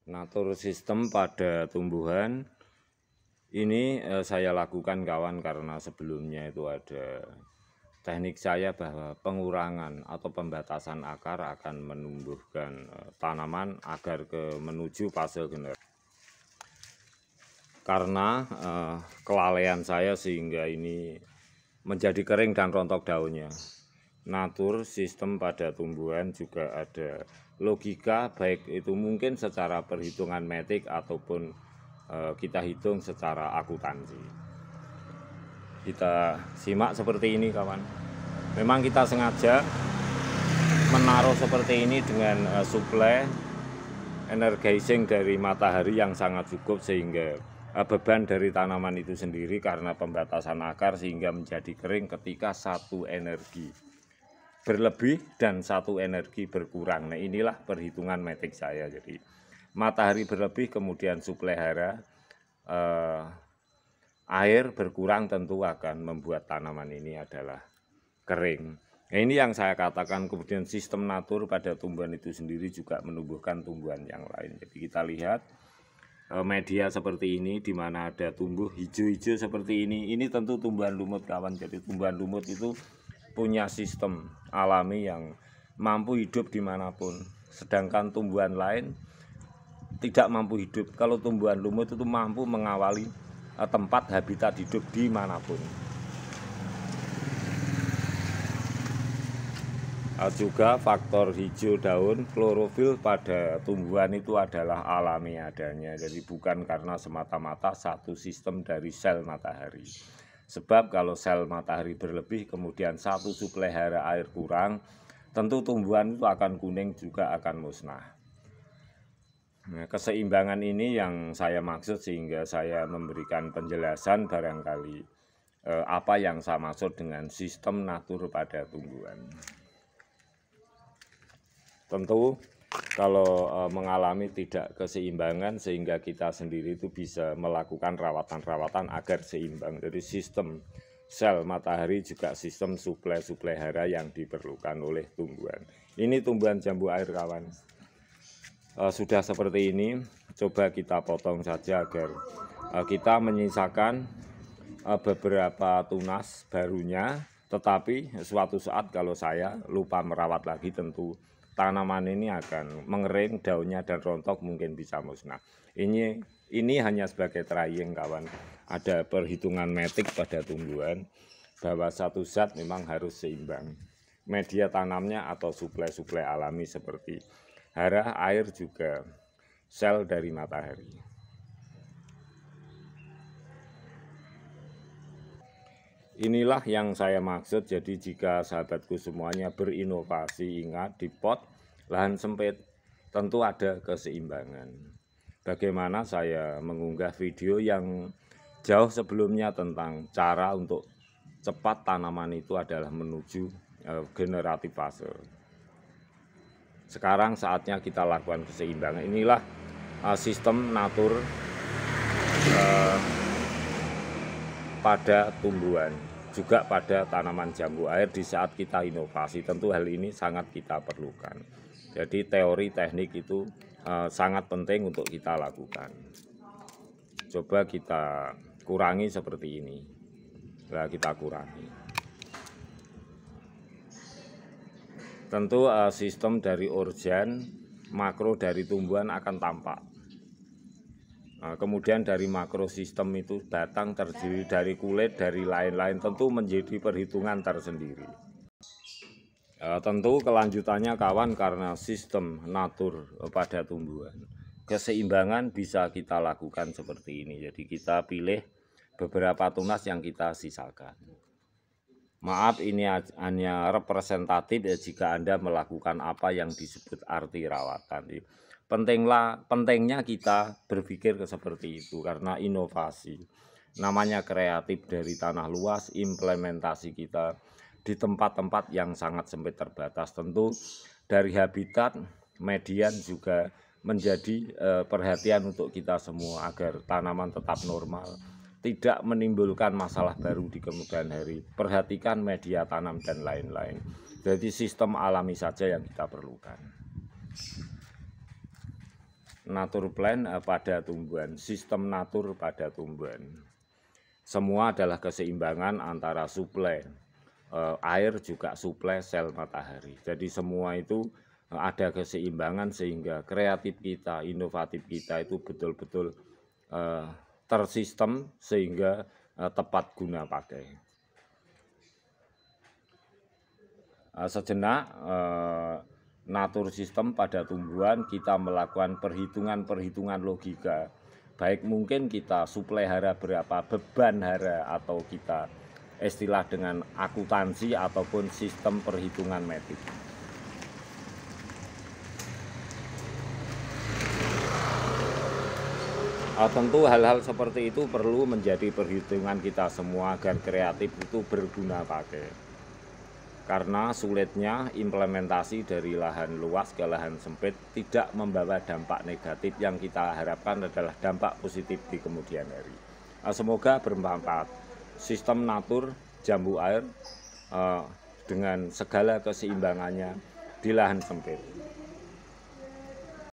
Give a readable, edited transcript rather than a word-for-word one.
Natur sistem pada tumbuhan ini saya lakukan kawan karena sebelumnya itu ada teknik saya bahwa pengurangan atau pembatasan akar akan menumbuhkan tanaman agar menuju fase generasi. Karena kelalaian saya sehingga ini menjadi kering dan rontok daunnya. Natur sistem pada tumbuhan juga ada logika, baik itu mungkin secara perhitungan metik ataupun kita hitung secara akuntansi. Kita simak seperti ini kawan. Memang kita sengaja menaruh seperti ini dengan suplai energizing dari matahari yang sangat cukup sehingga beban dari tanaman itu sendiri karena pembatasan akar sehingga menjadi kering ketika satu energi berlebih dan satu energi berkurang. Nah inilah perhitungan metik saya. Jadi matahari berlebih kemudian suplai hara air berkurang tentu akan membuat tanaman ini adalah kering. Nah ini yang saya katakan kemudian sistem natur pada tumbuhan itu sendiri juga menumbuhkan tumbuhan yang lain. Jadi kita lihat media seperti ini di mana ada tumbuh hijau-hijau seperti ini tentu tumbuhan lumut kawan. Jadi tumbuhan lumut itu punya sistem alami yang mampu hidup dimanapun, sedangkan tumbuhan lain tidak mampu hidup. Kalau tumbuhan lumut itu mampu mengawali tempat habitat hidup dimanapun. Juga faktor hijau daun, klorofil pada tumbuhan itu adalah alami adanya. Jadi bukan karena semata-mata satu sistem dari sel matahari. Sebab kalau sel matahari berlebih kemudian satu suplai hara air kurang, tentu tumbuhan itu akan kuning juga akan musnah. Nah, keseimbangan ini yang saya maksud sehingga saya memberikan penjelasan barangkali apa yang saya maksud dengan sistem natur pada tumbuhan. Tentu kalau mengalami tidak keseimbangan sehingga kita sendiri itu bisa melakukan rawatan-rawatan agar seimbang. Jadi sistem sel matahari juga sistem suplai hara yang diperlukan oleh tumbuhan. Ini tumbuhan jambu air kawan. Sudah seperti ini, coba kita potong saja agar kita menyisakan beberapa tunas barunya. Tetapi suatu saat kalau saya lupa merawat lagi tentu tanaman ini akan mengering daunnya dan rontok mungkin bisa musnah. Ini hanya sebagai trying kawan. Ada perhitungan metik pada tumbuhan bahwa satu zat memang harus seimbang. Media tanamnya atau suplai alami seperti hara, air juga sel dari matahari. Inilah yang saya maksud. Jadi jika sahabatku semuanya berinovasi, ingat di pot lahan sempit tentu ada keseimbangan. Bagaimana saya mengunggah video yang jauh sebelumnya tentang cara untuk cepat tanaman itu adalah menuju generatif fase. Sekarang saatnya kita lakukan keseimbangan. Inilah sistem natur pada tumbuhan, juga pada tanaman jambu air di saat kita inovasi. Tentu hal ini sangat kita perlukan. Jadi teori teknik itu sangat penting untuk kita lakukan. Coba kita kurangi seperti ini. Nah, kita kurangi. Tentu sistem dari organ, makro dari tumbuhan akan tampak. Kemudian dari makro sistem itu batang terdiri dari kulit, dari lain-lain tentu menjadi perhitungan tersendiri. Tentu kelanjutannya kawan karena sistem natur pada tumbuhan. Keseimbangan bisa kita lakukan seperti ini. Jadi kita pilih beberapa tunas yang kita sisakan. Maaf ini hanya representatif ya jika Anda melakukan apa yang disebut arti rawatan. Pentingnya kita berpikir seperti itu karena inovasi. Namanya kreatif dari tanah luas, implementasi kita di tempat-tempat yang sangat sempit terbatas. Tentu dari habitat, median juga menjadi perhatian untuk kita semua agar tanaman tetap normal, tidak menimbulkan masalah baru di kemudian hari. Perhatikan media tanam dan lain-lain. Jadi sistem alami saja yang kita perlukan. natur plan pada tumbuhan, sistem natur pada tumbuhan. Semua adalah keseimbangan antara suplai air juga suplai sel matahari. Jadi semua itu ada keseimbangan sehingga kreatif kita, inovatif kita itu betul-betul tersistem sehingga tepat guna pakai. Sejenak natur sistem pada tumbuhan kita melakukan perhitungan logika. Baik mungkin kita suplai hara berapa, beban hara, atau kita istilah dengan akuntansi ataupun sistem perhitungan medik. Tentu hal-hal seperti itu perlu menjadi perhitungan kita semua agar kreatif itu berguna pakai. Karena sulitnya implementasi dari lahan luas ke lahan sempit tidak membawa dampak negatif, yang kita harapkan adalah dampak positif di kemudian hari. Semoga bermanfaat. Sistem natur jambu air dengan segala keseimbangannya di lahan sempit.